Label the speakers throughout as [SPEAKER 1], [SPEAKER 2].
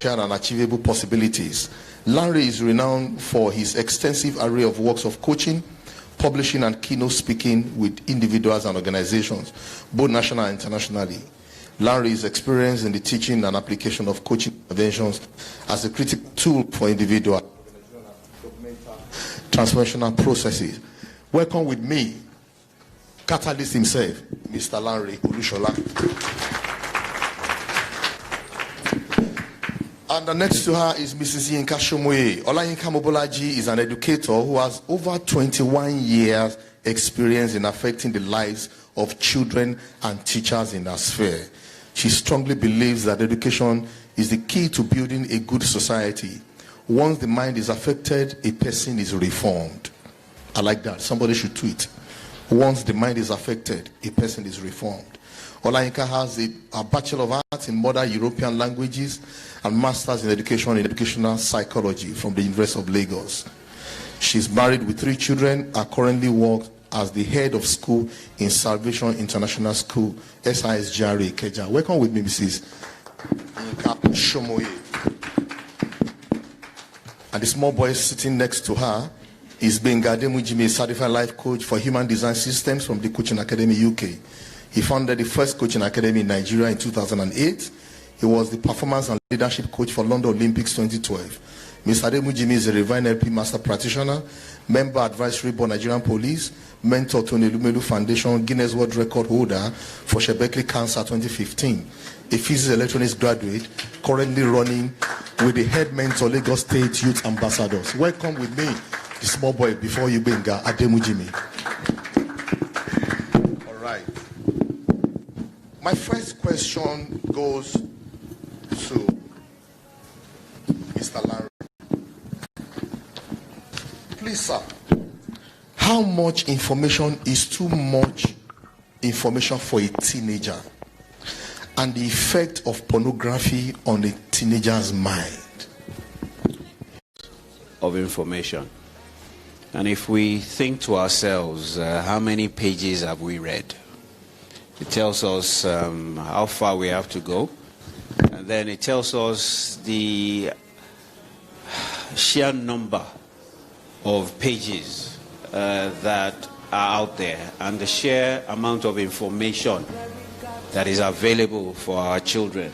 [SPEAKER 1] practical and achievable possibilities. Larry is renowned for his extensive array of works of coaching, publishing, and keynote speaking with individuals and organizations, both national and internationally. Larry is experienced in the teaching and application of coaching interventions as a critical tool for individual transformational processes. Welcome with me, catalyst himself, Mr. Larry Olushola. And next to her is Mrs. Yinka Shomoye. Olayinka Mobolaji is an educator who has over 21 years experience in affecting the lives of children and teachers in her sphere. She strongly believes that education is the key to building a good society. Once the mind is affected, a person is reformed. I like that. Somebody should tweet. Once the mind is affected, a person is reformed. Olayinka has a Bachelor of Arts in Modern European Languages and Masters in Education in Educational Psychology from the University of Lagos. She's married with 3 children and currently works as the head of school in Salvation International School, SISGRA, Ikeja. Welcome with me, Mrs. Yinka Shomoye. And the small boy sitting next to her is gbengademujimiRevo, certified life coach for human design systems from the Coaching Academy UK. He founded the first coaching academy in Nigeria in 2008. He was the performance and leadership coach for London Olympics 2012. Mr. Ademujimi is a Divine LP master practitioner, member advisory board Nigerian Police, mentor to Nelumelu Foundation, Guinness World Record holder for Shebekli Cancer 2015, a physics electronics graduate, currently running with the head mentor Lagos State Youth Ambassadors. Welcome with me, the small boy before you Gbenga Ademujimi. All right. My first question goes to Mr. Larry. Please, sir, how much information is too much information for a teenager, and the effect of pornography on a teenager's mind?
[SPEAKER 2] Of information. And if we think to ourselves, how many pages have we read? It tells us how far we have to go. And then it tells us the sheer number of pages that are out there and the sheer amount of information that is available for our children.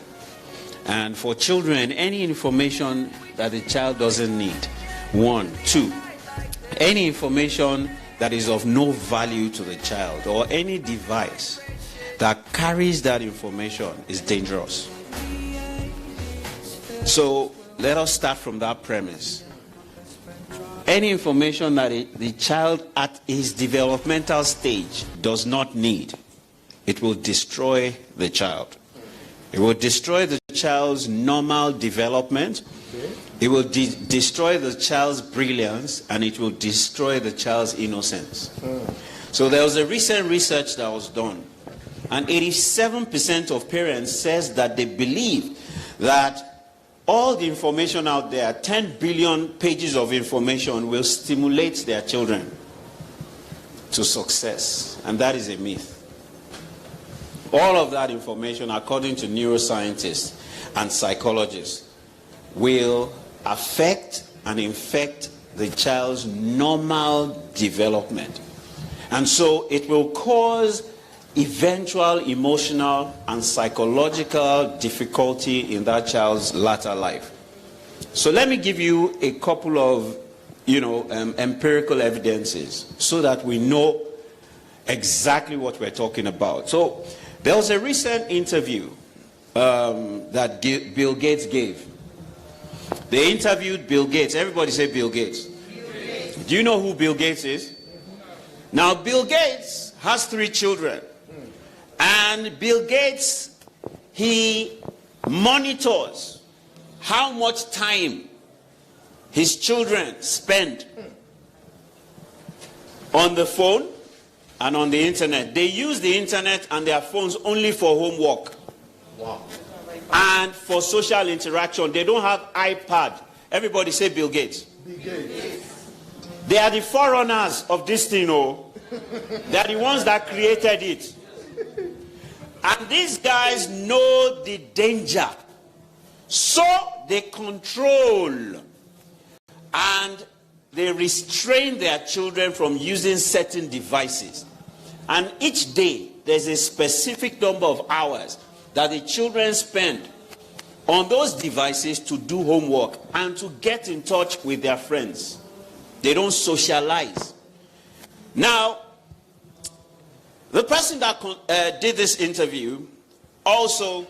[SPEAKER 2] And for children, any information that the child doesn't need, 1, 2, any information that is of no value to the child or any device that carries that information is dangerous. So let us start from that premise. Any information that the child at his developmental stage does not need, it will destroy the child. It will destroy the child's normal development. It will destroy the child's brilliance, and it will destroy the child's innocence. So there was a recent research that was done, and 87% of parents says that they believe that all the information out there, 10 billion pages of information, will stimulate their children to success. And that is a myth. All of that information, according to neuroscientists and psychologists, will affect and infect the child's normal development. And so it will cause eventual emotional and psychological difficulty in that child's latter life. So let me give you a couple of empirical evidences so that we know exactly what we're talking about. So there was a recent interview that Bill Gates gave. They interviewed Bill Gates. Everybody say Bill Gates. Bill Gates. Do you know who Bill Gates is? Now Bill Gates has 3 children. And Bill Gates, he monitors how much time his children spend on the phone and on the internet. They use the internet and their phones only for homework. Wow. And for social interaction. They don't have iPad. Everybody say Bill Gates. Bill Gates. They are the forerunners of this thing. They are the ones that created it. And these guys know the danger So they control and they restrain their children from using certain devices. And each day, there's a specific number of hours that the children spend on those devices to do homework and to get in touch with their friends. They don't socialize. Now, the person that did this interview also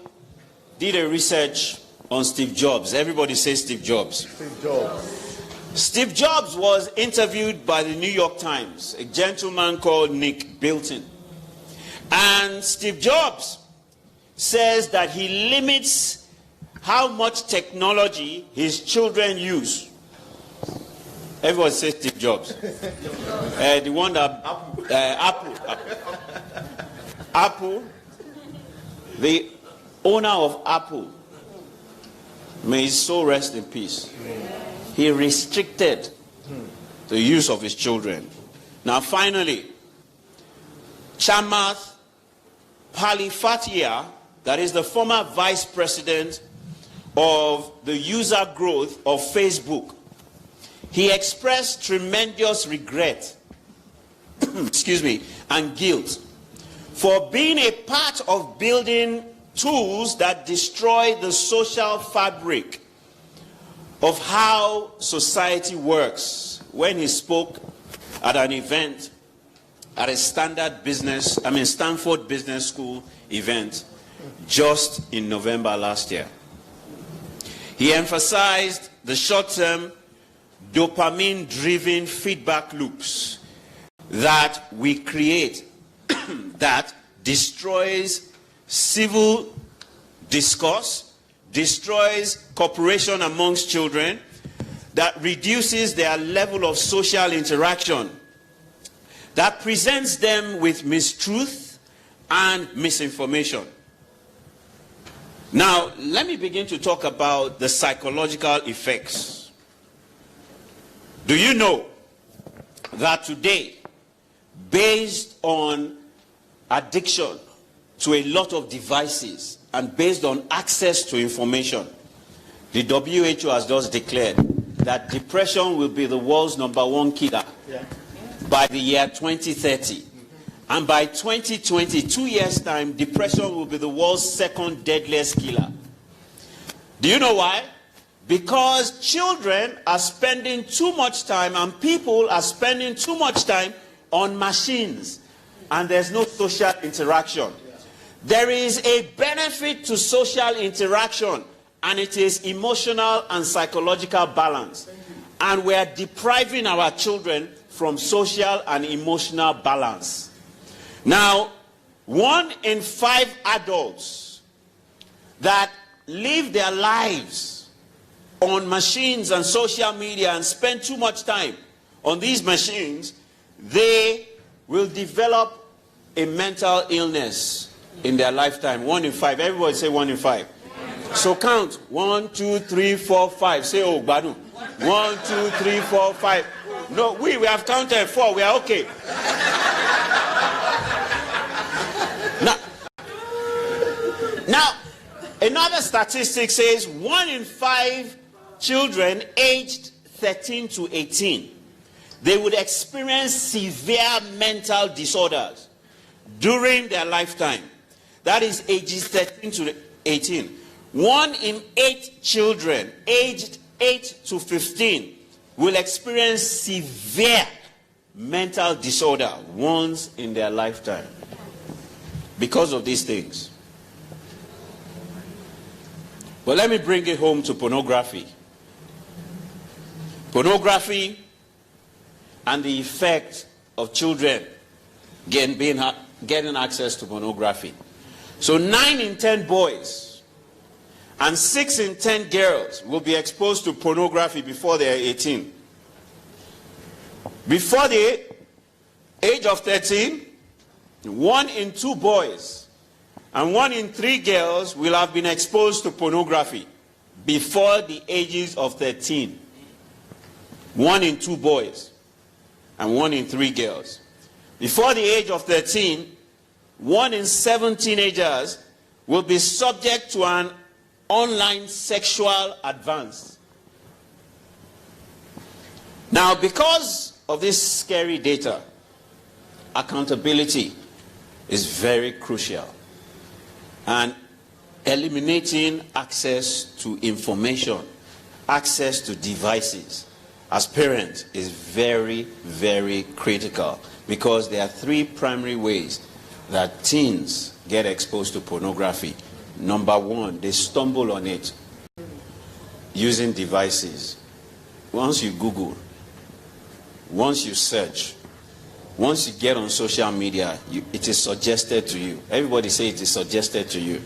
[SPEAKER 2] did a research on Steve Jobs. Everybody says Steve Jobs.
[SPEAKER 1] Steve Jobs.
[SPEAKER 2] Steve Jobs was interviewed by the New York Times, a gentleman called Nick Bilton. And Steve Jobs says that he limits how much technology his children use. Everyone says Steve Jobs. The one that Apple, the owner of Apple, may his soul rest in peace. He restricted the use of his children. Now finally, Chamath Palihapitiya, that is the former vice president of the user growth of Facebook, he expressed tremendous regret excuse me, and guilt for being a part of building tools that destroy the social fabric of how society works, when he spoke at an event at a Stanford Business School event just in November last year. He emphasized the short-term dopamine-driven feedback loops that we create that destroys civil discourse, destroys cooperation amongst children, that reduces their level of social interaction, that presents them with mistruth and misinformation. Now, let me begin to talk about the psychological effects. Do you know that today, based on addiction to a lot of devices and based on access to information, the WHO has just declared that depression will be the world's #1 killer by the year 2030. And by 2020, 2 years' time, depression will be the world's second deadliest killer. Do you know why? Because children are spending too much time and people are spending too much time on machines, and there's no social interaction. There is a benefit to social interaction, and it is emotional and psychological balance. And we are depriving our children from social and emotional balance. Now, 1 in 5 adults that live their lives on machines and social media and spend too much time on these machines, they will develop a mental illness in their lifetime. 1 in 5. Everybody say 1 in 5. So count. 1, 2, 3, 4, 5. Say, oh, Badu. 1, 2, 3, 4, 5. No, we have counted 4. We are okay. Now, another statistic says 1 in 5 children aged 13 to 18, they would experience severe mental disorders during their lifetime. That is ages 13 to 18. 1 in 8 children aged 8 to 15 will experience severe mental disorder once in their lifetime because of these things. But let me bring it home to pornography. Pornography and the effect of children getting access to pornography. So 9 in 10 boys and 6 in 10 girls will be exposed to pornography before they are 18. Before the age of 13, 1 in 2 boys and 1 in 3 girls will have been exposed to pornography before the ages of 13. 1 in 2 boys and 1 in 3 girls. Before the age of 13, 1 in 7 teenagers will be subject to an online sexual advance. Now, because of this scary data, accountability is very crucial. And eliminating access to information, access to devices, as parents is very, very critical, because there are three primary ways that teens get exposed to pornography. Number one, they stumble on it using devices. Once you Google, once you search, once you get on social media, it is suggested to you. Everybody say it is suggested to you.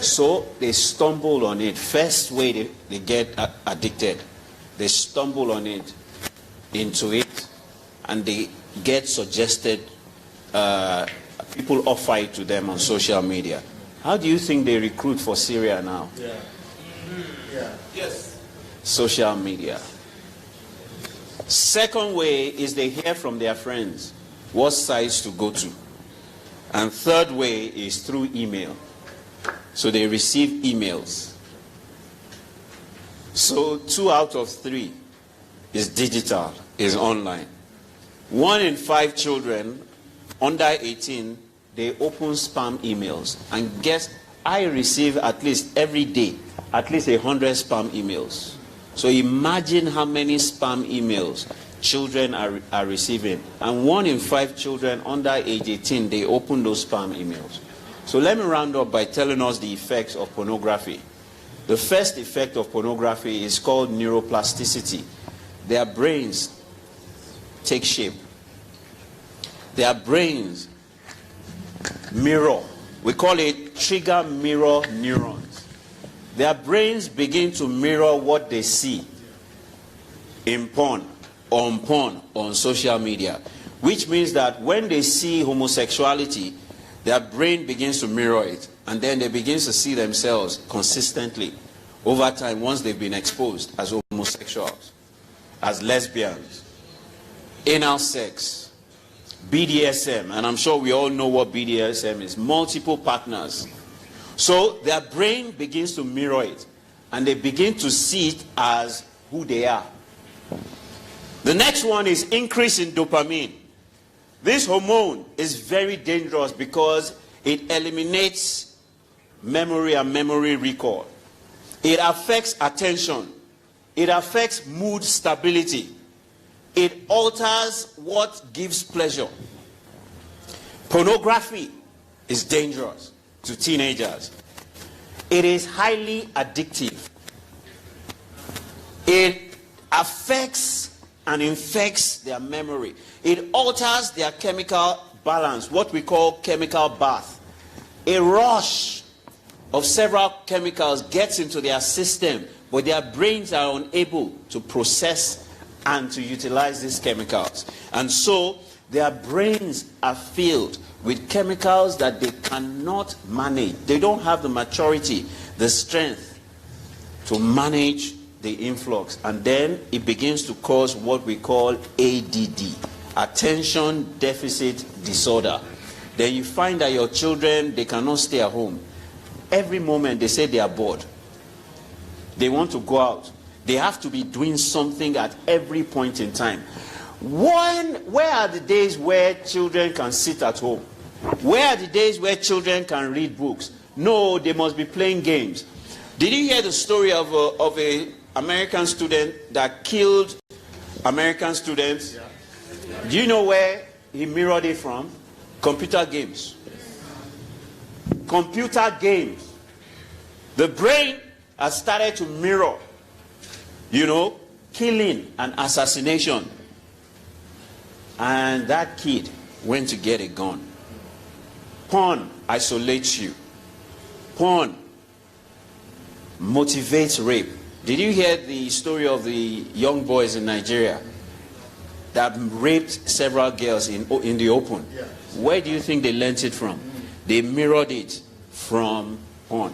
[SPEAKER 2] So they stumble on it. First way they get addicted, they stumble on it, into it, and they get suggested. People offer it to them on social media. How do you think they recruit for Syria now?
[SPEAKER 1] Yeah. Yeah. Yes.
[SPEAKER 2] Social media. Second way is they hear from their friends what sites to go to. And third way is through email. So they receive emails. So 2 out of 3 is digital, is online. 1 in 5 children under 18, they open spam emails. And guess, I receive at least every day, at least 100 spam emails. So imagine how many spam emails children are receiving. And 1 in 5 children under age 18, they open those spam emails. So let me round up by telling us the effects of pornography. The first effect of pornography is called neuroplasticity. Their brains take shape. Their brains mirror. We call it trigger mirror neurons. Their brains begin to mirror what they see in porn, on social media. Which means that when they see homosexuality, their brain begins to mirror it. And then they begin to see themselves consistently over time once they've been exposed as homosexuals, as lesbians, anal sex, BDSM, and I'm sure we all know what BDSM is, multiple partners. So their brain begins to mirror it, and they begin to see it as who they are. The next one is increase in dopamine. This hormone is very dangerous because it eliminates memory and memory recall. It affects attention. It affects mood stability. It alters what gives pleasure. Pornography is dangerous to teenagers. It is highly addictive. It affects and infects their memory. It alters their chemical balance, what we call chemical bath. A rush of several chemicals gets into their system, but their brains are unable to process and to utilize these chemicals. And so their brains are filled with chemicals that they cannot manage. They don't have the maturity, the strength to manage the influx. And then it begins to cause what we call ADD, attention deficit disorder. Then you find that your children, they cannot stay at home. Every moment they say they are bored. They want to go out. They have to be doing something at every point in time. Where are the days where children can sit at home? Where are the days where children can read books? No, they must be playing games. Did you hear the story of a American student that killed American students? Yeah. Do you know where he mirrored it from? Computer games. Computer games. The brain has started to mirror, killing and assassination. And that kid went to get a gun. Porn isolates you. Porn motivates rape. Did you hear the story of the young boys in Nigeria that raped several girls in the open? Yes. Where do you think they learnt it from? They mirrored it from porn.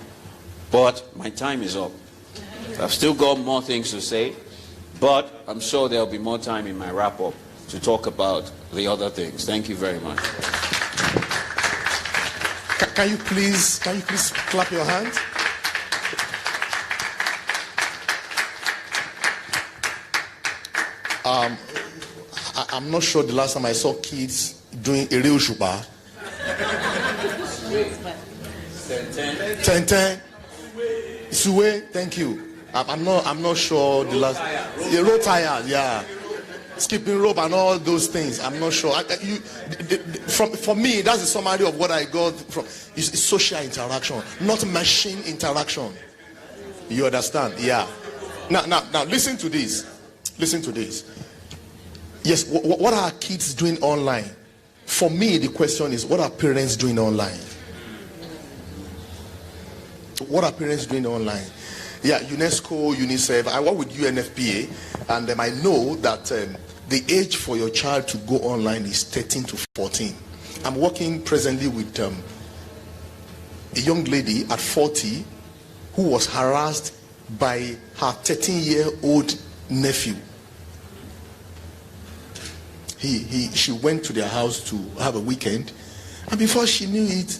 [SPEAKER 2] But my time is up. I've still got more things to say, but I'm sure there'll be more time in my wrap-up to talk about the other things. Thank you very much.
[SPEAKER 1] Can you please clap your hands? I'm not sure the last time I saw kids doing a real shuba. 10. Suwe, thank you. I'm not sure the last. The road tires, yeah. Skipping rope and all those things. I'm not sure. For me, that's the summary of what I got from. It's social interaction, not machine interaction. You understand? Yeah. Now, listen to this. Listen to this. Yes, what are kids doing online? For me, the question is, what are parents doing online? What are parents doing online? Yeah, UNESCO, UNICEF. I work with UNFPA, and I know that the age for your child to go online is 13 to 14. I'm working presently with a young lady at 40 who was harassed by her 13-year-old nephew. She went to their house to have a weekend, and before she knew it,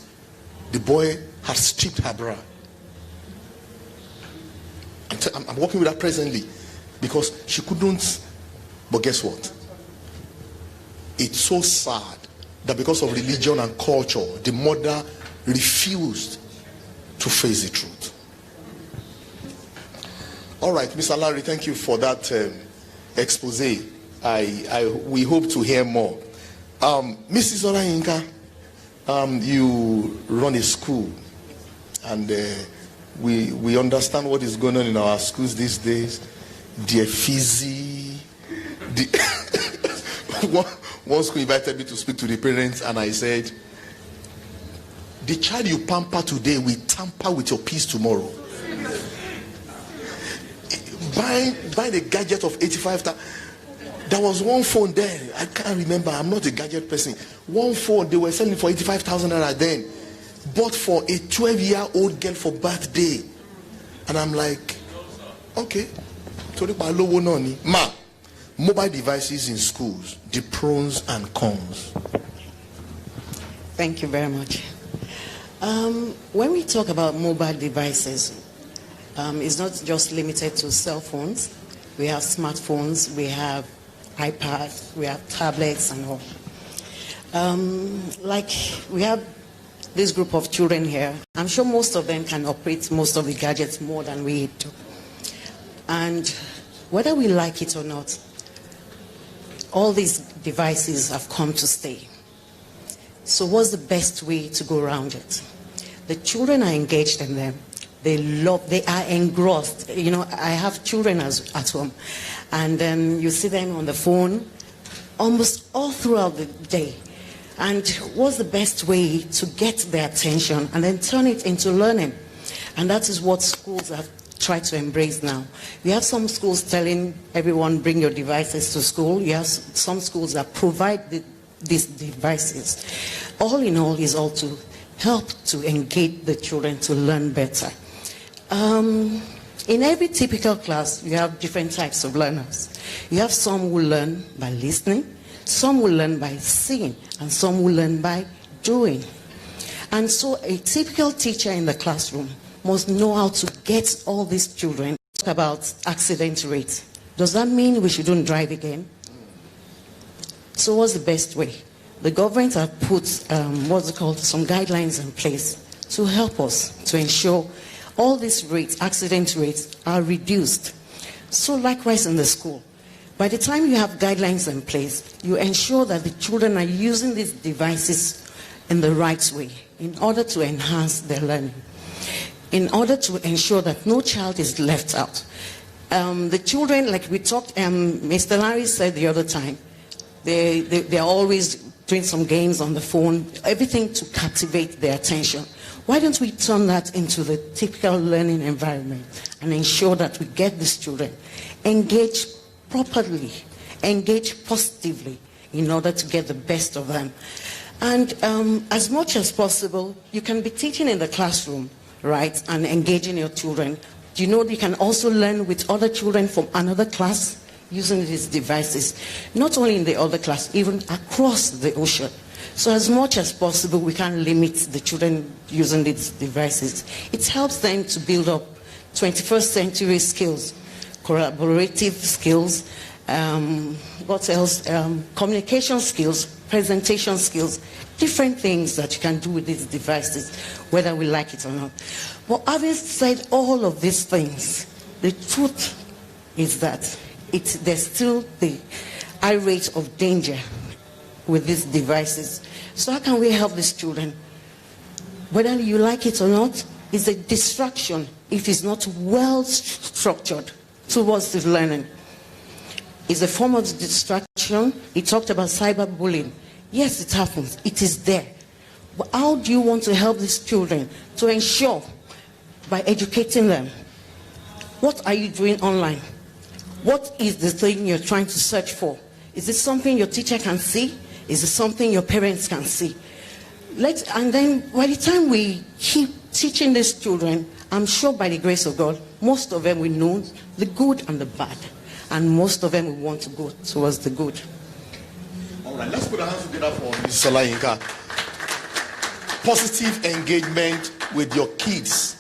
[SPEAKER 1] the boy had stripped her bra. I'm working with her presently because she couldn't. But guess what? It's so sad that because of religion and culture, the mother refused to face the truth. All right, Mr. Larry, thank you for that expose. We hope to hear more. Mrs. Olayinka, you run a school, and we understand what is going on in our schools these days. The fizzy. One school invited me to speak to the parents, and I said, the child you pamper today will tamper with your peace tomorrow. Buy the gadget of 85,000. There was one phone there. I can't remember. I'm not a gadget person. One phone they were selling for 85,000 naira then, bought for a 12-year-old girl for birthday. And I'm like, okay. Ma, mobile devices in schools, the pros and cons.
[SPEAKER 3] Thank you very much. When we talk about mobile devices, it's not just limited to cell phones. We have smartphones, we have iPads, we have tablets and all. Like we have this group of children here. I'm sure most of them can operate most of the gadgets more than we do. And whether we like it or not, all these devices have come to stay. So what's the best way to go around it? The children are engaged in them. They are engrossed. You know, I have children at home, and you see them on the phone almost all throughout the day. And what's the best way to get their attention and then turn it into learning? And that is what schools have tried to embrace now. You have some schools telling everyone, bring your devices to school. You have some schools that provide these devices. All in all is all to help to engage the children to learn better. In every typical class, you have different types of learners. You have some who learn by listening, some will learn by seeing, and some will learn by doing. And so a typical teacher in the classroom must know how to get all these children. Talk about accident rate. Does that mean we shouldn't drive again? So what's the best way? The government have put, some guidelines in place to help us to ensure all these rates, accident rates, are reduced. So likewise in the school. By the time you have guidelines in place, you ensure that the children are using these devices in the right way in order to enhance their learning, in order to ensure that no child is left out. The children, like we talked, Mr. Larry said the other time, they're always doing some games on the phone, everything to captivate their attention. Why don't we turn that into the typical learning environment and ensure that we get these children engaged properly, engaged positively in order to get the best of them. And as much as possible, you can be teaching in the classroom, right, and engaging your children. Do you know you can also learn with other children from another class using these devices? Not only in the other class, even across the ocean. So as much as possible, we can limit the children using these devices. It helps them to build up 21st century skills, collaborative skills, what else? Communication skills, presentation skills, different things that you can do with these devices, whether we like it or not. But having said all of these things, the truth is that there's still the high rate of danger with these devices. So how can we help these children? Whether you like it or not, it's a distraction if it's not well structured towards the learning. It's a form of distraction. He talked about cyberbullying. Yes, it happens. It is there. But how do you want to help these children to ensure by educating them? What are you doing online? What is the thing you're trying to search for? Is it something your teacher can see? Is it something your parents can see? And then by the time we keep teaching these children, I'm sure by the grace of God, most of them will know the good and the bad. And most of them will want to go towards the good.
[SPEAKER 1] All right, let's put our hands together for Mrs. Olayinka. Positive engagement with your kids.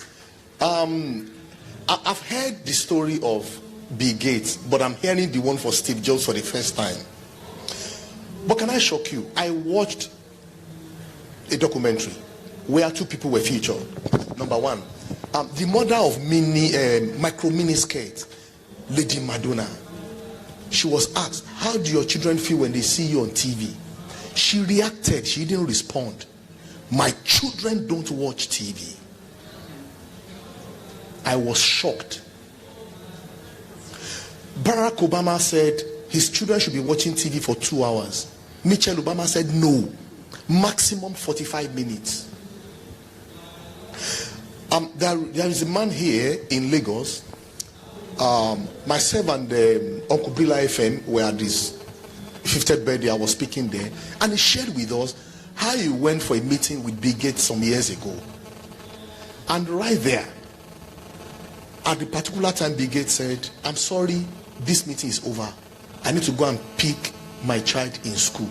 [SPEAKER 1] I've heard the story of Bill Gates, but I'm hearing the one for Steve Jobs for the first time. But can I shock you? I watched a documentary where two people were featured. Number one, the mother of micro mini skirt, Lady Madonna. She was asked, how do your children feel when they see you on TV? She reacted. She didn't respond. My children don't watch TV. I was shocked. Barack Obama said his children should be watching TV for 2 hours. Michelle Obama said no, maximum 45 minutes. There is a man here in Lagos. Myself and Uncle Bila FM were at this 50th birthday. I was speaking there, and he shared with us how he went for a meeting with Bill Gates some years ago. And right there, at the particular time, Bill Gates said, I'm sorry, this meeting is over. I need to go and pick my child in school.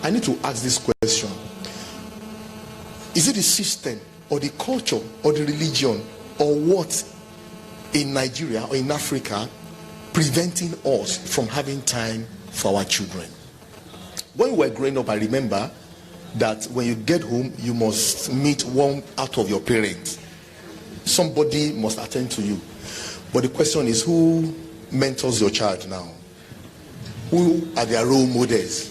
[SPEAKER 1] I need to ask this question. Is it the system or the culture or the religion or what in Nigeria or in Africa preventing us from having time for our children? When we were growing up, I remember that when you get home, you must meet one out of your parents. Somebody must attend to you. But the question is, who mentors your child now? Who are their role models?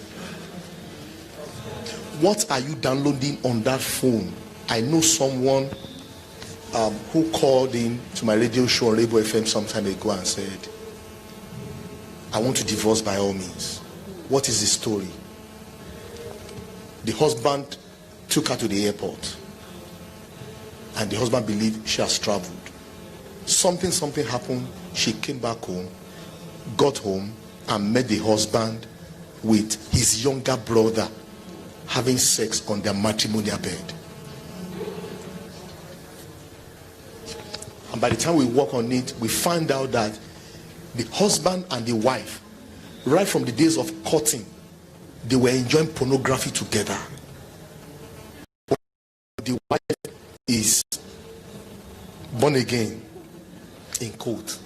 [SPEAKER 1] What are you downloading on that phone? I know someone who called in to my radio show on Revo FM some time ago and said, I want to divorce by all means. What is the story? The husband took her to the airport, and the husband believed she has traveled. Something happened. She came back home, got home, and met the husband with his younger brother having sex on their matrimonial bed. And by the time we work on it, we find out that the husband and the wife, right from the days of courting, they were enjoying pornography together. The wife is born again, in quote,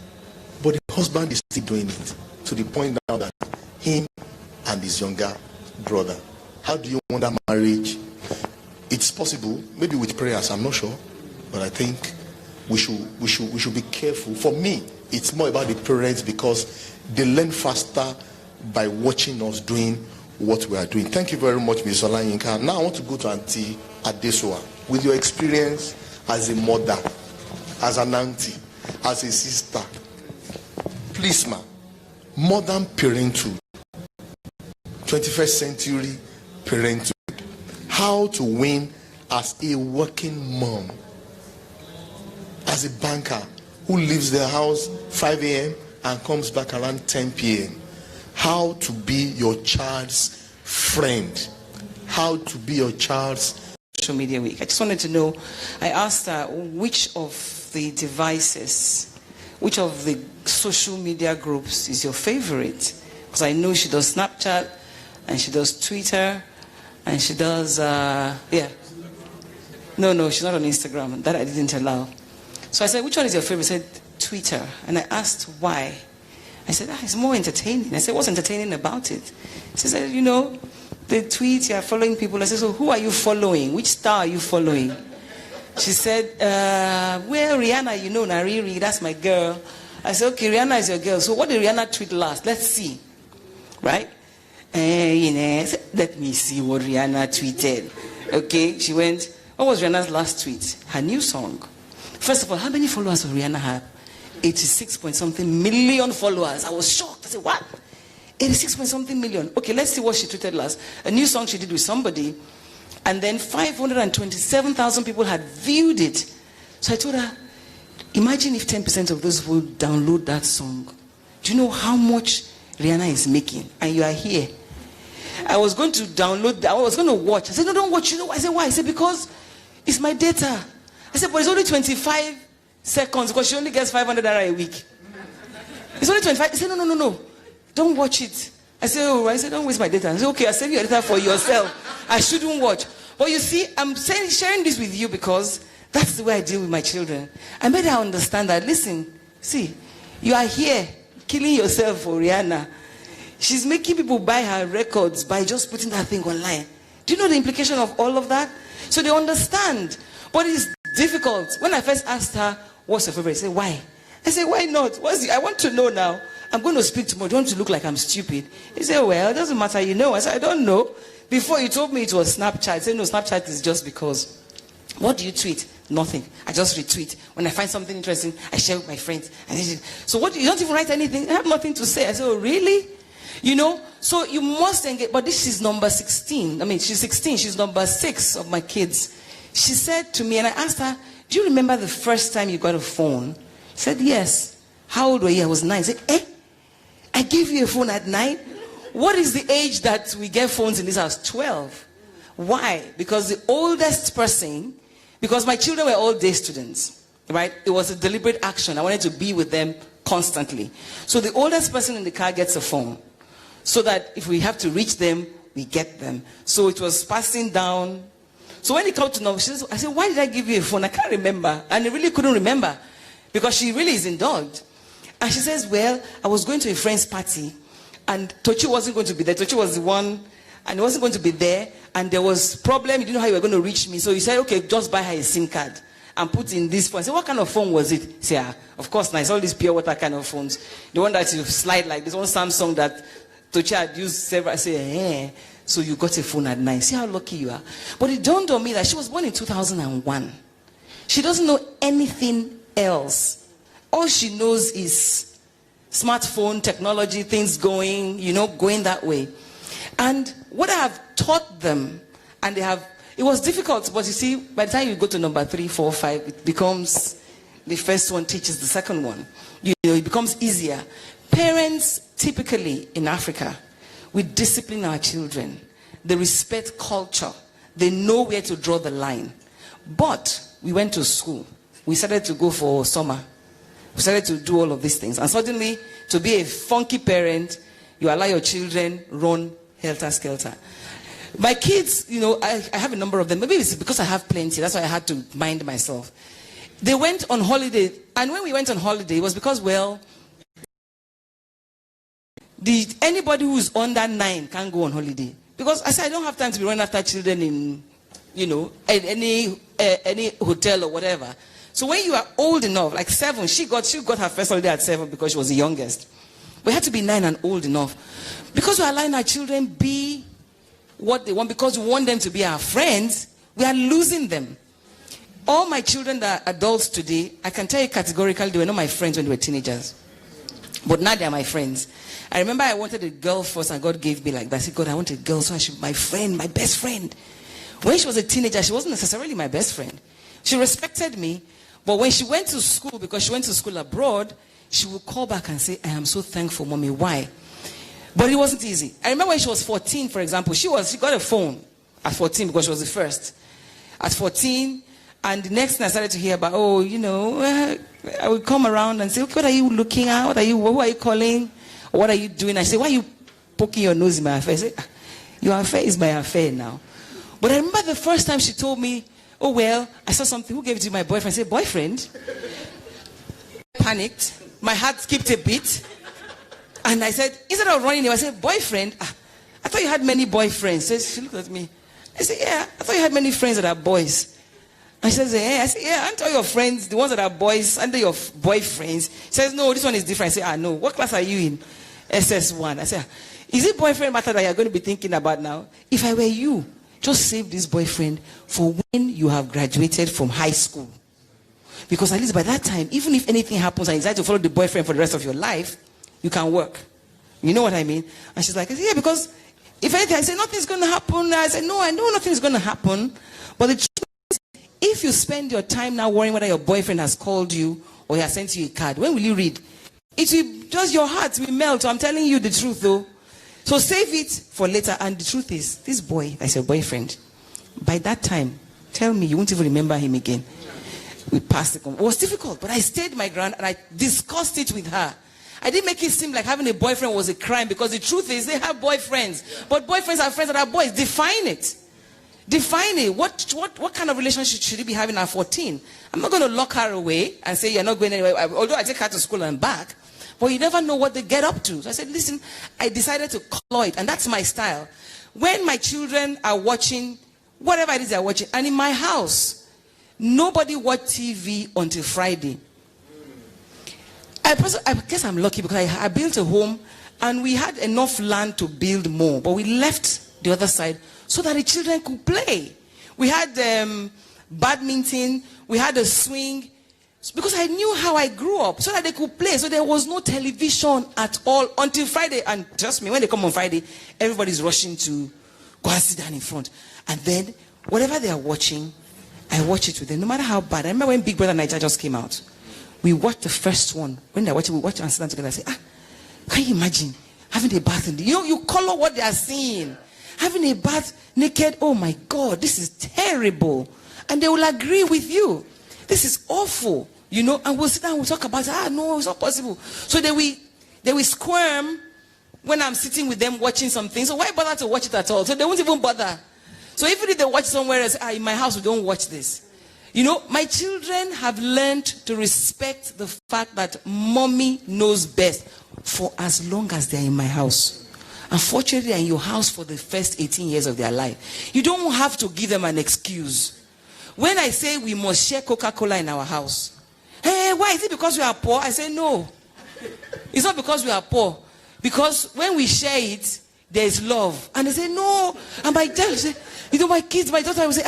[SPEAKER 1] but the husband is still doing it, to the point now that him and his younger brother. How do you want that marriage? It's possible, maybe with prayers, I'm not sure, but I think we should be careful. For me, it's more about the parents, because they learn faster by watching us doing what we are doing. Thank you very much, Ms. Olayinka. Now I want to go to Auntie Adesoa. With your experience as a mother, as an auntie, as a sister, please, ma'am, modern parenthood, 21st century parenthood, how to win as a working mom, as a banker who leaves their house 5 a.m. and comes back around 10 p.m. How to be your child's friend. How to be your child's
[SPEAKER 4] social media week. I just wanted to know, I asked her which of the devices, which of the social media groups is your favorite? Because I know she does Snapchat, and she does Twitter, and she does, yeah. No, she's not on Instagram. That I didn't allow. So I said, which one is your favorite? She said, Twitter. And I asked why. I said, it's more entertaining. I said, what's entertaining about it? She said, you know, the tweets, you are following people. I said, so who are you following? Which star are you following? She said, well, Rihanna, you know, Nariri, that's my girl. I said, okay, Rihanna is your girl. So what did Rihanna tweet last? Let's see. Right? Let me see what Rihanna tweeted. Okay, she went, what was Rihanna's last tweet? Her new song. First of all, how many followers does Rihanna have? 86 point something million followers. I was shocked. I said, what? 86 point something million. Okay, let's see what she tweeted last. A new song she did with somebody. And then 527,000 people had viewed it. So I told her, imagine if 10% of those people download that song. Do you know how much Rihanna is making? And you are here. I was going to download, I was going to watch. I said, no, don't watch. You know why? I said, why? I said, because it's my data. I said, but it's only 25 seconds because she only gets 500 naira a week. It's only 25. He said, no. Don't watch it. I said, don't waste my data. I said, okay, I'll save your data for yourself. I shouldn't watch. But you see, I'm sharing this with you because that's the way I deal with my children. I made her understand that, listen, see, you are here killing yourself for Rihanna. She's making people buy her records by just putting that thing online. Do you know the implication of all of that? So they understand. But it's difficult. When I first asked her, what's her favorite? She said, why? I said, why not? I want to know now. I'm going to speak tomorrow. Don't you look like I'm stupid? He said, well, it doesn't matter, you know. I said, I don't know. Before you told me it was Snapchat. I said, no, Snapchat is just because. What do you tweet? Nothing. I just retweet. When I find something interesting, I share with my friends. So what? You don't even write anything? I have nothing to say. I said, oh, really? You know? So you must engage. But this is number 16. I mean, she's 16. She's number 6 of my kids. She said to me, and I asked her, do you remember the first time you got a phone? She said, yes. How old were you? I was 9. I said, I gave you a phone at 9? What is the age that we get phones in this house? 12. Why? Because the oldest person, because my children were all day students, right? It was a deliberate action. I wanted to be with them constantly. So the oldest person in the car gets a phone so that if we have to reach them, we get them. So it was passing down. So when it comes to number, I said, why did I give you a phone? I can't remember. And I really couldn't remember because she really is indulged. And she says, well, I was going to a friend's party and Tochi wasn't going to be there. Tochi was the one and he wasn't going to be there. And there was problem. You didn't know how you were going to reach me. So you said, okay, just buy her a SIM card and put in this phone. I said, what kind of phone was it? Say, of course, nice. All these pure water kind of phones. The one that you slide like this one Samsung that Tochi had used several. I say, so you got a phone at 9. See how lucky you are. But it dawned on me that she was born in 2001. She doesn't know anything else. All she knows is smartphone, technology, things going, going that way. And what I have taught them, and it was difficult, but you see, by the time you go to number 3, 4, 5, it becomes, the first one teaches the second one. It becomes easier. Parents, typically in Africa, we discipline our children. They respect culture. They know where to draw the line. But we went to school. We started to go for summer. We started to do all of these things. And suddenly, to be a funky parent, you allow your children run helter-skelter. My kids, I have a number of them. Maybe it's because I have plenty. That's why I had to mind myself. They went on holiday. And when we went on holiday, it was because, well, anybody who's under 9 can't go on holiday. Because I said, I don't have time to be running after children in, any hotel or whatever. So when you are old enough, like 7, she got her first holiday at 7 because she was the youngest. We had to be 9 and old enough. Because we're allowing our children be what they want, because we want them to be our friends, we are losing them. All my children that are adults today, I can tell you categorically, they were not my friends when they were teenagers. But now they are my friends. I remember I wanted a girl first and God gave me like that. I said, God, I want a girl so I should be my friend, my best friend. When she was a teenager, she wasn't necessarily my best friend. She respected me. But when she went to school, because she went to school abroad, she would call back and say, I am so thankful, Mommy. Why? But it wasn't easy. I remember when she was 14, for example, she got a phone at 14 because she was the first. At 14, and the next thing I started to hear about, I would come around and say, okay, what are you looking at? Who are you calling? Or what are you doing? I say, why are you poking your nose in my affair? I say, your affair is my affair now. But I remember the first time she told me, oh, well, I saw something. Who gave it to my boyfriend? I said, boyfriend? Panicked. My heart skipped a beat. And I said, instead of running away, I said, boyfriend? I thought you had many boyfriends. She looked at me. I said, yeah, I thought you had many friends that are boys. And she says, yeah. I said, yeah, aren't all your friends, the ones that are boys, under your boyfriends? She says, no, this one is different. I say, no. What class are you in? SS1. I said, is it boyfriend matter that you're going to be thinking about now? If I were you, just save this boyfriend for when you have graduated from high school. Because at least by that time, even if anything happens and you decide to follow the boyfriend for the rest of your life, you can work. You know what I mean? And she's like, yeah, because if anything, I say, nothing's going to happen. I said, no, I know nothing's going to happen. But the truth is, if you spend your time now worrying whether your boyfriend has called you or he has sent you a card, when will you read? It will just, your heart will melt. So I'm telling you the truth, though. So save it for later. And the truth is, this boy, that's your boyfriend, by that time, tell me, you won't even remember him again. We passed it. It was difficult, but I stayed my ground and I discussed it with her. I didn't make it seem like having a boyfriend was a crime, because the truth is they have boyfriends. But boyfriends are friends that are boys. Define it. Define it. What kind of relationship should he be having at 14? I'm not going to lock her away and say you're not going anywhere. Although I take her to school and back. But you never know what they get up to. So I said, listen, I decided to color it. And that's my style. When my children are watching, whatever it is they're watching, and in my house, nobody watched TV until Friday. I guess I'm lucky because I built a home and we had enough land to build more. But we left the other side so that the children could play. We had badminton, we had a swing, because I knew how I grew up, so that they could play. So there was no television at all until Friday. And trust me, when they come on Friday, everybody's rushing to go and sit down in front. And then whatever they are watching, I watch it with them, no matter how bad. I remember when Big Brother Nigeria just came out. We watched the first one. When they're watching, we watch and sit down together and say, can you imagine having a bath in the... You color what they are seeing. Having a bath naked, oh my God, this is terrible. And they will agree with you. This is awful, you know. And we'll sit down and we'll talk about, no, it's not possible. So they will squirm when I'm sitting with them watching something. So why bother to watch it at all? So they won't even bother. So even if they watch somewhere else, in my house we don't watch this. You know, my children have learned to respect the fact that mommy knows best for as long as they're in my house. Unfortunately, they're in your house for the first 18 years of their life. You don't have to give them an excuse. When I say we must share Coca-Cola in our house, hey, why? Is it because we are poor? I say no. It's not because we are poor. Because when we share it, there is love. And they say no. And my child say, you know, my kids, my daughter will say,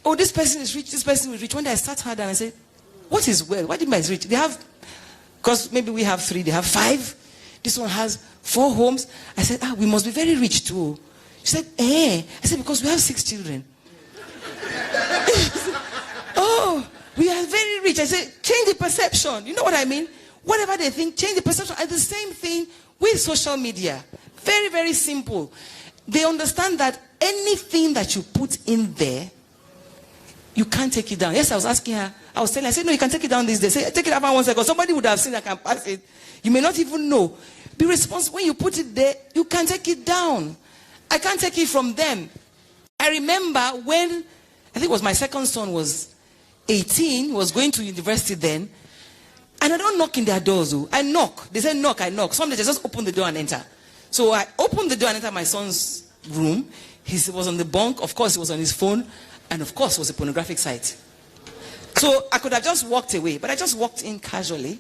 [SPEAKER 4] oh, this person is rich, this person is rich. When I start her down, I say, what is wealth? What do you mean by rich? They have, because maybe we have 3, they have 5. This one has 4 homes. I said, we must be very rich too. She said, I said, because we have 6 children. Oh, we are very rich. I said, change the perception. You know what I mean? Whatever they think, change the perception. And the same thing with social media. Very, very simple. They understand that anything that you put in there, you can't take it down. Yes, I was asking her. I was telling her, I said, no, you can take it down this day. Say, take it after 1 second. Somebody would have seen I can pass it. You may not even know. Be responsible. When you put it there, you can take it down. I can't take it from them. I remember when, I think it was my second son was 18, was going to university then, and I don't knock in their doors. I knock. They say knock, I knock. Some days I just open the door and enter. So I opened the door and entered my son's room. He was on the bunk. Of course, he was on his phone. And of course, it was a pornographic site. So I could have just walked away. But I just walked in casually.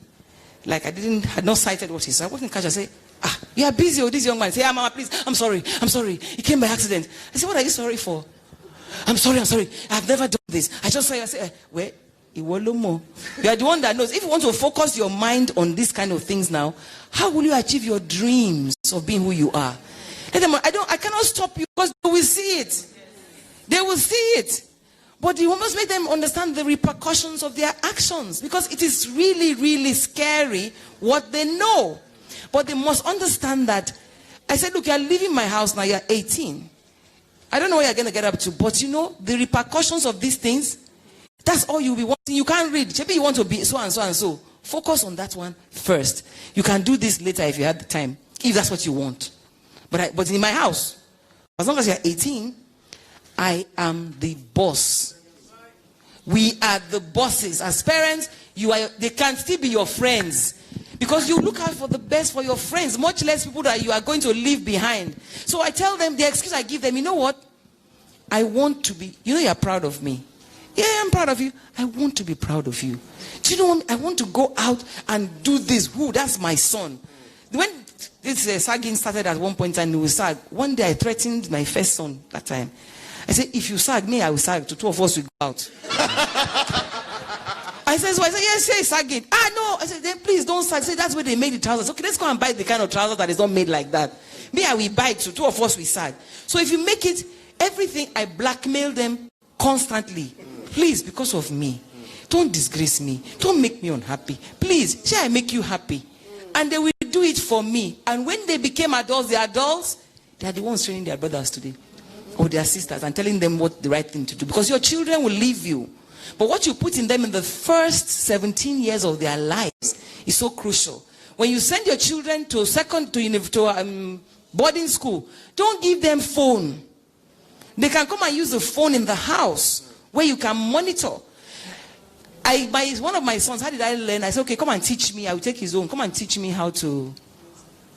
[SPEAKER 4] Like I had not cited what he said. I walked in casually. I said, you are busy, this young man. Say, Mama, please, I'm sorry. He came by accident. I said, what are you sorry for? I'm sorry. I've never done this. I just saw you. I said, wait. You are the one that knows. If you want to focus your mind on these kind of things now, how will you achieve your dreams of being who you are? I cannot stop you because they will see it. They will see it. But you must make them understand the repercussions of their actions, because it is really, really scary what they know. But they must understand that. I said, look, you're leaving my house now, you're 18. I don't know what you're going to get up to, but you know, the repercussions of these things, that's all you'll be wanting. You can't read. Maybe you want to be so and so and so. Focus on that one first. You can do this later if you have the time, if that's what you want. But in my house, as long as you're 18, I am the boss. We are the bosses. As parents, they can still be your friends. Because you look out for the best for your friends, much less people that you are going to leave behind. So I tell them, the excuse I give them, you know what? I want to be, you know, you're proud of me. Yeah, I'm proud of you. I want to be proud of you. Do you know what? I want to go out and do this. Who? That's my son. When this sagging started at one point and he will sag, one day I threatened my first son that time. I said, if you sag me, I will sag. To two of us, we go out. I said, yes, say sagging. No. I said, then please don't sag. I said, that's where they made the trousers. Okay, let's go and buy the kind of trousers that is not made like that. Me, I will buy it. So two of us, we sag. So if you make it, everything, I blackmail them constantly. Please, because of me. Don't disgrace me. Don't make me unhappy. Please, shall I make you happy? And they will do it for me. And when they became adults, they are the ones training their brothers today. Or their sisters and telling them what the right thing to do. Because your children will leave you. But what you put in them in the first 17 years of their lives is so crucial. When you send your children to boarding school, don't give them phone. They can come and use the phone in the house where you can monitor. One of my sons, how did I learn? I said, okay, come and teach me. I will take his own. Come and teach me how to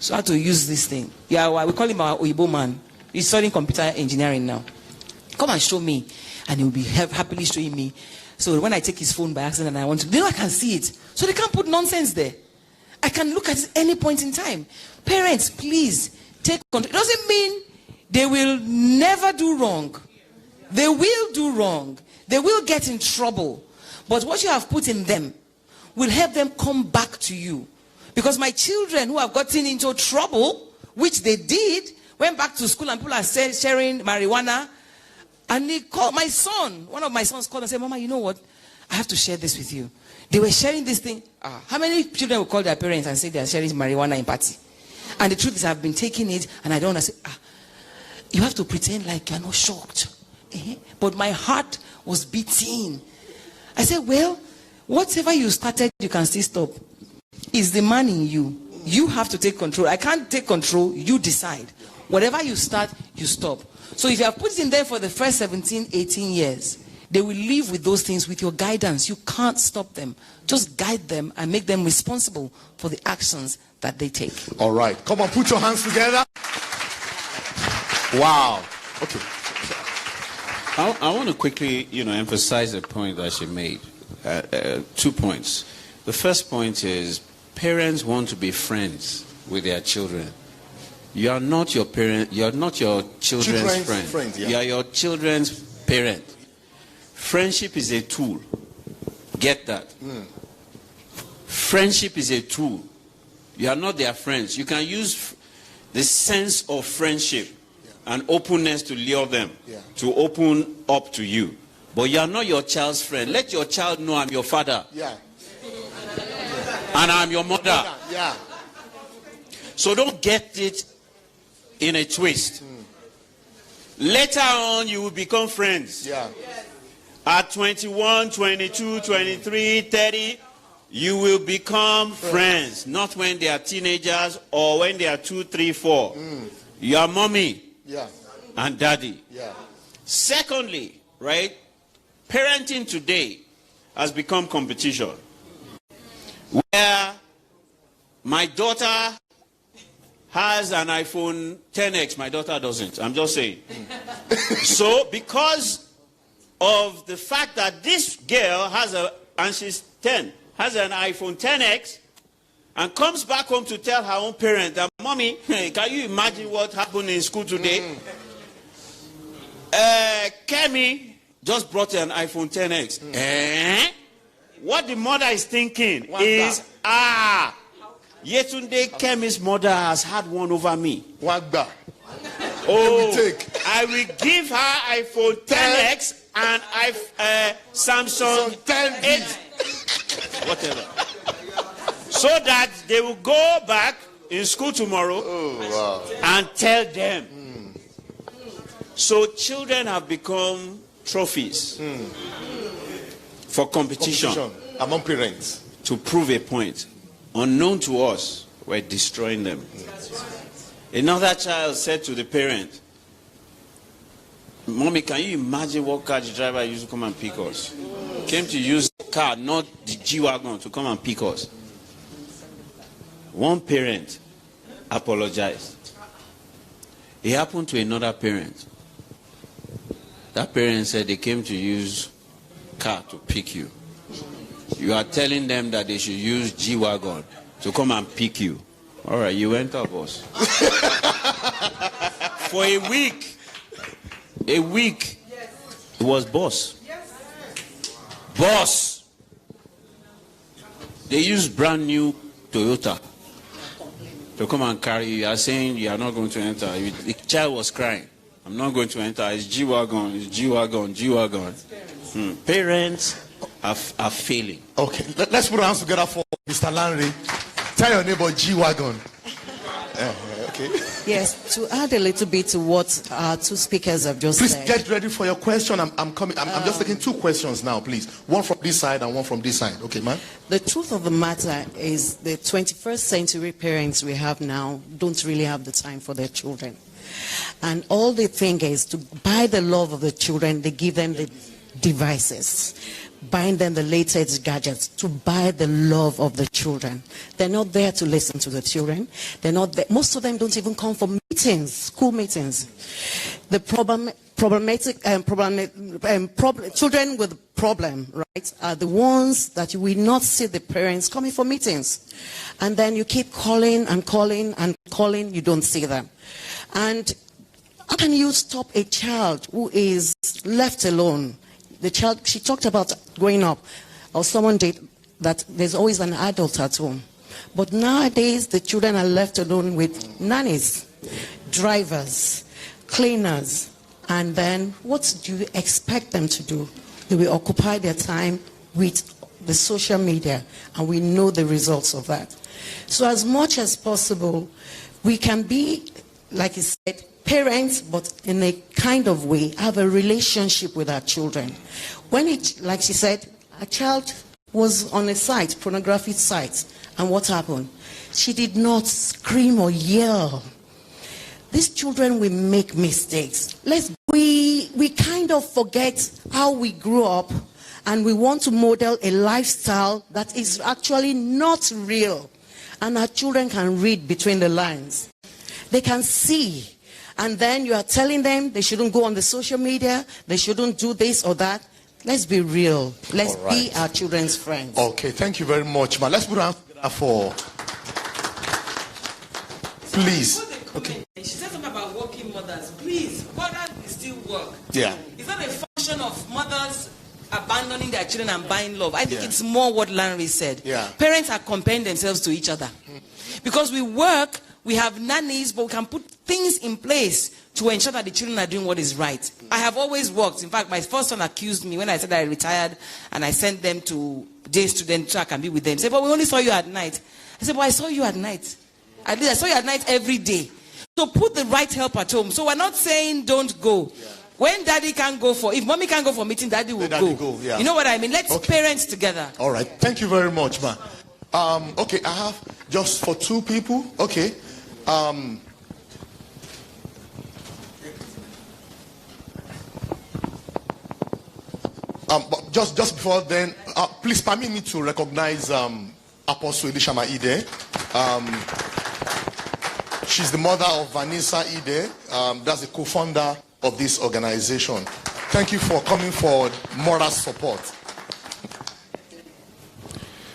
[SPEAKER 4] use this thing. Yeah, we call him our Oyibo man. He's studying computer engineering now. Come and show me. And he will be happily showing me. So when I take his phone by accident and I want to, I can see it. So they can't put nonsense there. I can look at it any point in time. Parents, please, take control. It doesn't mean they will never do wrong. They will do wrong. They will get in trouble. But what you have put in them will help them come back to you. Because my children who have gotten into trouble, which they did, went back to school and people are sharing marijuana. And he called my son. One of my sons called and said, Mama, you know what? I have to share this with you. They were sharing this thing. How many children will call their parents and say they are sharing marijuana in party? And the truth is I've been taking it and I don't want to say, you have to pretend like you're not shocked. But my heart was beating. I said, well, whatever you started, you can still stop. It's the man in you. You have to take control. I can't take control. You decide. Whatever you start, you stop. So if you have put it in there for the first 17, 18 years, they will live with those things with your guidance. You can't stop them. Just guide them and make them responsible for the actions that they take.
[SPEAKER 1] All right. Come on, put your hands together. Wow. Okay.
[SPEAKER 2] I want to quickly, emphasize the point that she made. 2 points. The first point is parents want to be friends with their children. You are not your parent. You are not your children's friend.
[SPEAKER 1] Yeah.
[SPEAKER 2] You are your children's parent. Friendship is a tool. Get that? Friendship is a tool. You are not their friends. You can use the sense of friendship and openness to lure them to open up to you. But you are not your child's friend. Let your child know I'm your father.
[SPEAKER 1] Yeah.
[SPEAKER 2] And I'm your mother.
[SPEAKER 1] Yeah.
[SPEAKER 2] So don't get it in a twist. Later on, you will become friends.
[SPEAKER 1] Yeah.
[SPEAKER 2] At 21, 22, 23, 30, you will become friends. Not when they are teenagers or when they are 2, 3, 4. Your mommy and daddy.
[SPEAKER 1] Yeah.
[SPEAKER 2] Secondly, right, parenting today has become competition. Where my daughter has an iPhone 10X, my daughter doesn't. I'm just saying. So, because of the fact that this girl and she's 10, has an iPhone 10X, and comes back home to tell her own parent that, Mommy, can you imagine what happened in school today? Kemi just brought an iPhone 10X. What the mother is thinking is, Yetunde Kemi's mother has had one over me.
[SPEAKER 1] Wagba.
[SPEAKER 2] Oh, I will give her iPhone 10X and Samsung 8, whatever. So that they will go back in school tomorrow and tell them. So children have become trophies for competition
[SPEAKER 1] among parents.
[SPEAKER 2] To prove a point. Unknown to us, we're destroying them. Another child said to the parent, Mommy, can you imagine what car the driver used to come and pick us? Came to use the car, not the G-Wagon, to come and pick us. One parent apologized. It happened to another parent. That parent said they came to use car to pick you. You are telling them that they should use G-Wagon to come and pick you. All right, you went up, boss. For a week, it was boss. Boss. They used brand new Toyota to come and carry you. You are saying you are not going to enter. The child was crying. I'm not going to enter. It's G-Wagon. It's G-Wagon. G-Wagon. Parents are failing.
[SPEAKER 1] Okay, let's put our hands together for Mr. Lanry. Tell your neighbor G-Wagon. Okay.
[SPEAKER 3] Yes, to add a little bit to what our two speakers have just said.
[SPEAKER 1] Please get ready for your question. I'm coming. I'm just taking two questions now, please. One from this side and one from this side. Okay, ma'am?
[SPEAKER 3] The truth of the matter is the 21st century parents we have now don't really have the time for their children. And all they think is to buy the love of the children, they give them the devices. Buying them the latest gadgets to buy the love of the children. They're not there to listen to the children. They're not there. Most of them don't even come for meetings, school meetings. The children with problem, right, are the ones that you will not see the parents coming for meetings. And then you keep calling and calling and calling, you don't see them. And how can you stop a child who is left alone? The child, she talked about growing up, or someone did, that there's always an adult at home. But nowadays, the children are left alone with nannies, drivers, cleaners, and then what do you expect them to do? They will occupy their time with the social media, and we know the results of that. So as much as possible, we can be, like you said, parents, but in a kind of way, have a relationship with our children. When it, like she said, a child was on a site, pornography site, and what happened? She did not scream or yell. These children will make mistakes. We kind of forget how we grew up, and we want to model a lifestyle that is actually not real. And our children can read between the lines. They can see. And then you are telling them they shouldn't go on the social media, they shouldn't do this or that. Let's be real. Let's be our children's friends.
[SPEAKER 1] Okay, thank you very much, man. Let's put our hands together for... Please.
[SPEAKER 4] Okay. She said something about working mothers. Please, mothers will still work.
[SPEAKER 1] Yeah.
[SPEAKER 4] It's not a function of mothers abandoning their children and buying love. I think it's more what Larry said.
[SPEAKER 1] Yeah.
[SPEAKER 4] Parents are comparing themselves to each other. Because we work, we have nannies, but we can put things in place to ensure that the children are doing what is right. I have always worked. In fact, my first son accused me when I said I retired and I sent them to day students so I can be with them. He said, but we only saw you at night. I said, but I saw you at night. I saw you at night every day. So put the right help at home. So we're not saying don't go. Yeah. When daddy can't go for, if mommy can't go for meeting, daddy will go.
[SPEAKER 1] Yeah.
[SPEAKER 4] You know what I mean? Let's parents together.
[SPEAKER 1] All right. Thank you very much, man. Okay, I have just for two people. Okay. But just before then, please permit me to recognize Apostle Elisha Ide. She's the mother of Vanessa Ide. That's the co-founder of this organization. Thank you for coming forward. Moral support.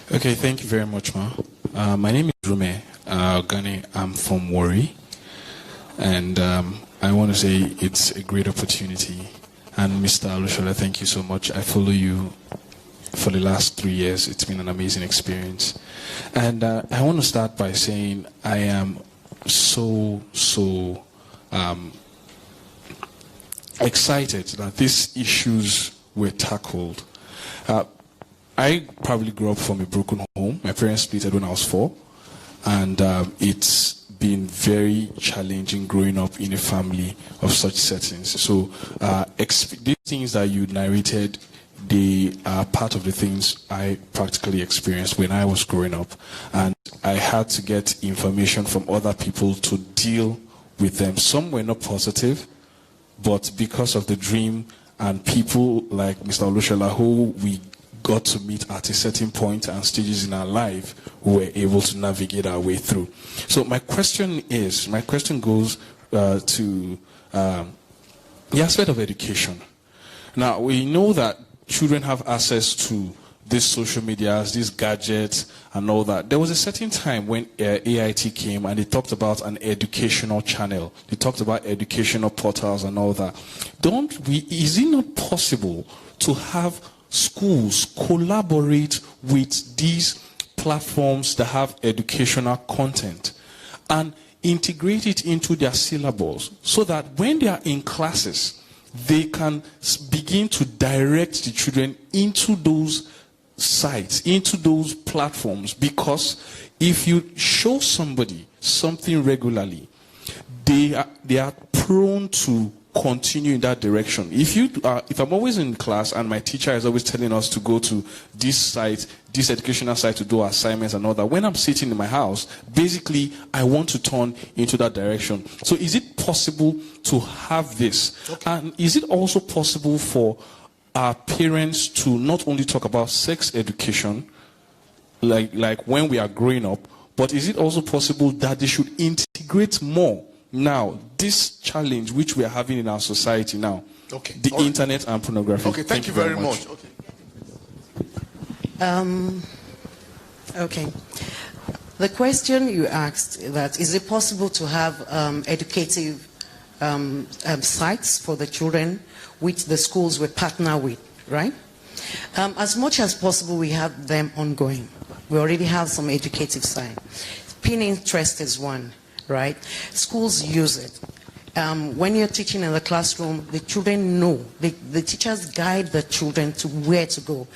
[SPEAKER 5] Okay, thank you very much, ma. My name is Rume Gani. I'm from Warri. And I want to say it's a great opportunity. And Mr. Alushola, thank you so much. I follow you for the last 3 years. It's been an amazing experience. And I want to start by saying I am so excited that these issues were tackled. I probably grew up from a broken home. My parents split when I was 4. And it's been very challenging growing up in a family of such settings. So these things that you narrated, they are part of the things I practically experienced when I was growing up. And I had to get information from other people to deal with them. Some were not positive, but because of the dream and people like Mr. Olushola, who we got to meet at a certain point and stages in our life, we were able to navigate our way through. So my question goes to the aspect of education. Now, we know that children have access to these social medias, these gadgets, and all that. There was a certain time when AIT came and they talked about an educational channel. They talked about educational portals and all that. Is it not possible to have schools collaborate with these platforms that have educational content and integrate it into their syllables so that when they are in classes, they can begin to direct the children into those sites, into those platforms? Because if you show somebody something regularly, they are prone to continue in that direction. If I'm always in class and my teacher is always telling us to go to this site, this educational site to do assignments and all that, when I'm sitting in my house, basically I want to turn into that direction. So is it possible to have this? Okay. And is it also possible for our parents to not only talk about sex education, like when we are growing up, but is it also possible that they should integrate more now this challenge which we are having in our society now, the internet and pornography?
[SPEAKER 1] Okay, thank you very much.
[SPEAKER 3] Okay. The question you asked, that is it possible to have educative sites for the children which the schools will partner with, right? As much as possible, we have them ongoing. We already have some educative sites. Pinterest is one, right? Schools use it. When you're teaching in the classroom, the children know. The teachers guide the children to where to go.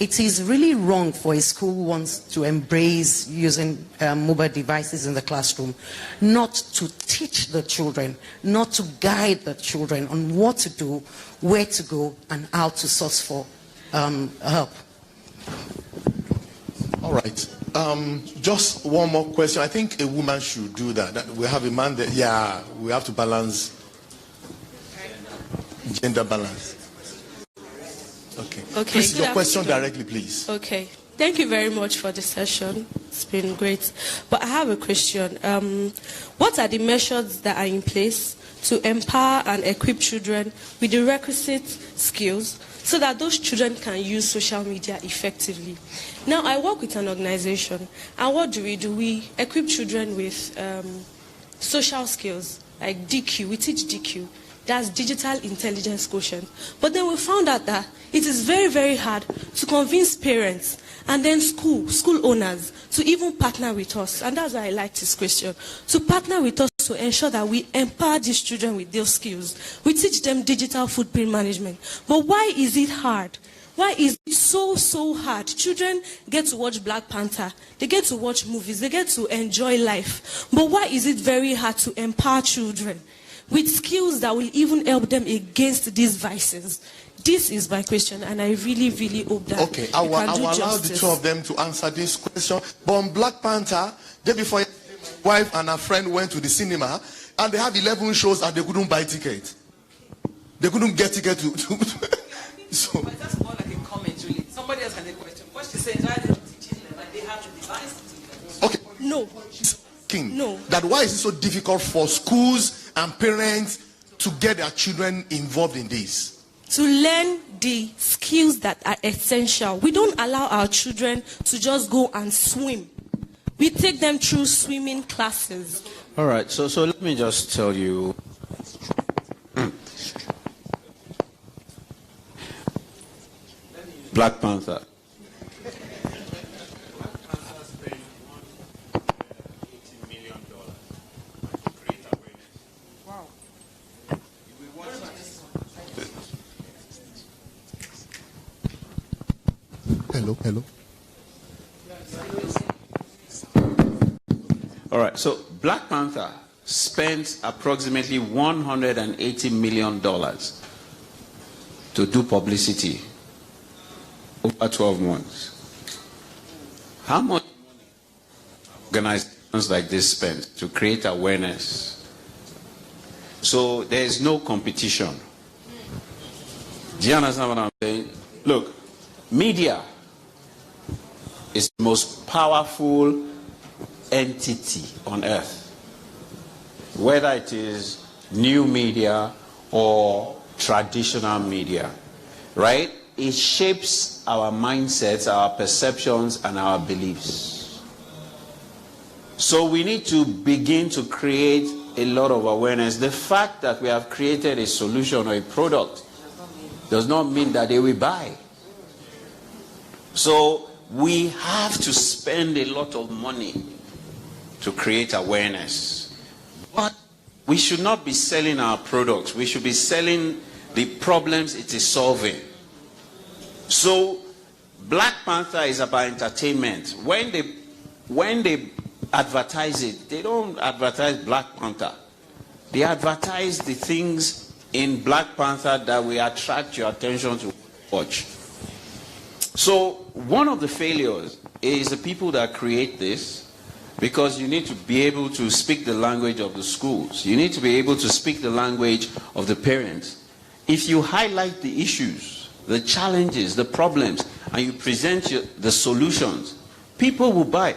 [SPEAKER 3] It is really wrong for a school who wants to embrace using mobile devices in the classroom not to teach the children, not to guide the children on what to do, where to go, and how to source for help.
[SPEAKER 1] All right. Just one more question. I think a woman should do that. We have a man there. Yeah, we have to balance gender balance. Okay. Please, your question directly, please.
[SPEAKER 6] Okay. Thank you very much for the session. It's been great. But I have a question. What are the measures that are in place to empower and equip children with the requisite skills so that those children can use social media effectively? Now, I work with an organization, and what do? We equip children with social skills, like DQ. We teach DQ. That's Digital Intelligence Quotient. But then we found out that it is very, very hard to convince parents and then school owners to even partner with us. And that's why I like this question. To partner with us to ensure that we empower these children with those skills. We teach them digital footprint management. But why is it hard? Why is it so hard? Children get to watch Black Panther. They get to watch movies. They get to enjoy life. But why is it very hard to empower children with skills that will even help them against these vices? This is my question, and I really, really hope that
[SPEAKER 1] I will allow the two of them to answer this question. But on Black Panther, day before, my wife and her friend went to the cinema, and they have 11 shows, and they couldn't buy tickets. They couldn't get tickets to so.
[SPEAKER 4] But that's more like a comment, really. Somebody else had a question. What she said, why they're teaching them, and they have the device to do that.
[SPEAKER 1] Okay.
[SPEAKER 6] No.
[SPEAKER 1] No. That why is it so difficult for schools and parents to get their children involved in this?
[SPEAKER 6] To learn the skills that are essential. We don't allow our children to just go and swim. We take them through swimming classes.
[SPEAKER 2] All right, so let me just tell you. Black Panther.
[SPEAKER 1] Hello.
[SPEAKER 2] All right, so Black Panther spent approximately $180 million to do publicity over 12 months. How much organizations like this spend to create awareness? So there is no competition. Do you understand what I'm saying? Look, media is the most powerful entity on earth, whether it is new media or traditional media, right? It shapes our mindsets, our perceptions, and our beliefs. So we need to begin to create a lot of awareness. The fact that we have created a solution or a product does not mean that they will buy. So we have to spend a lot of money to create awareness. But we should not be selling our products. We should be selling the problems it is solving. So Black Panther is about entertainment. When they advertise it, they don't advertise Black Panther. They advertise the things in Black Panther that will attract your attention to watch. So one of the failures is the people that create this, because you need to be able to speak the language of the schools. You need to be able to speak the language of the parents. If you highlight the issues, the challenges, the problems, and you present the solutions, people will buy.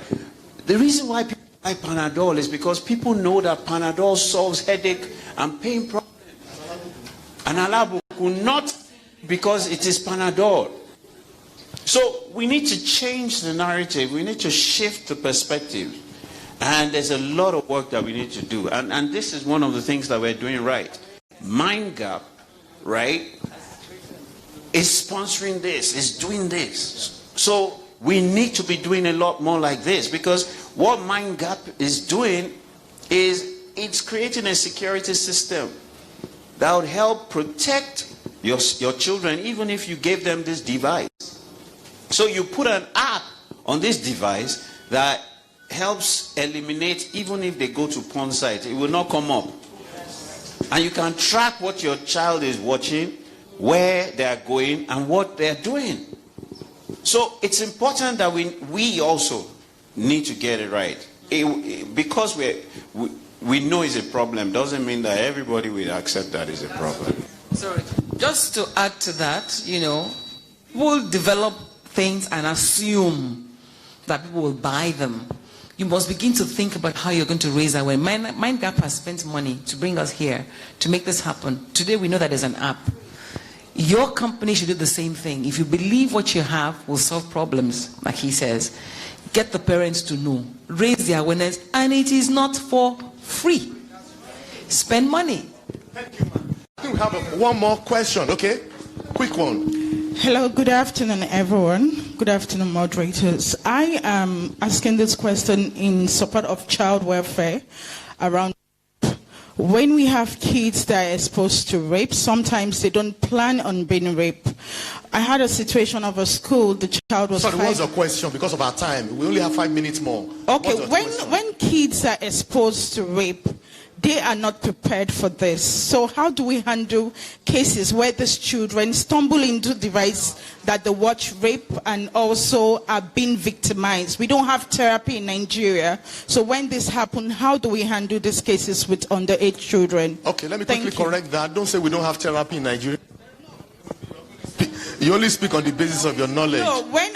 [SPEAKER 2] The reason why people buy Panadol is because people know that Panadol solves headache and pain problems. And Alabuku, not because it is Panadol. So we need to change the narrative. We need to shift the perspective. And there's a lot of work that we need to do. And this is one of the things that we're doing right. MindGap, right, is sponsoring this, is doing this. So we need to be doing a lot more like this, because what MindGap is doing is it's creating a security system that would help protect your children, even if you gave them this device. So you put an app on this device that helps eliminate, even if they go to porn site, it will not come up. And you can track what your child is watching, where they are going, and what they are doing. So it's important that we also need to get it right. Because we know it's a problem doesn't mean that everybody will accept that it's a problem.
[SPEAKER 4] Sorry, just to add to that, we'll develop things and assume that people will buy them. You must begin to think about how you're going to raise awareness. MindGap has spent money to bring us here, to make this happen. Today we know that there's an app. Your company should do the same thing. If you believe what you have will solve problems, like he says, get the parents to know, raise the awareness, and it is not for free. Spend money.
[SPEAKER 1] Thank you, ma'am. I think we have one more question, okay? Quick one.
[SPEAKER 7] Hello, good afternoon, everyone. Good afternoon, moderators. I am asking this question in support of child welfare around. When we have kids that are exposed to rape, sometimes they don't plan on being raped. I had a situation of a school, the child was...
[SPEAKER 1] Sorry, what's the question? Because of our time, we only have 5 minutes more.
[SPEAKER 7] Okay, when kids are exposed to rape, they are not prepared for this. So how do we handle cases where these children stumble into device that they watch rape and also are being victimized? We don't have therapy in Nigeria. So when this happens, how do we handle these cases with underage children?
[SPEAKER 1] Okay, let me quickly correct that. Don't say we don't have therapy in Nigeria. You only speak on the basis of your knowledge.
[SPEAKER 7] No, when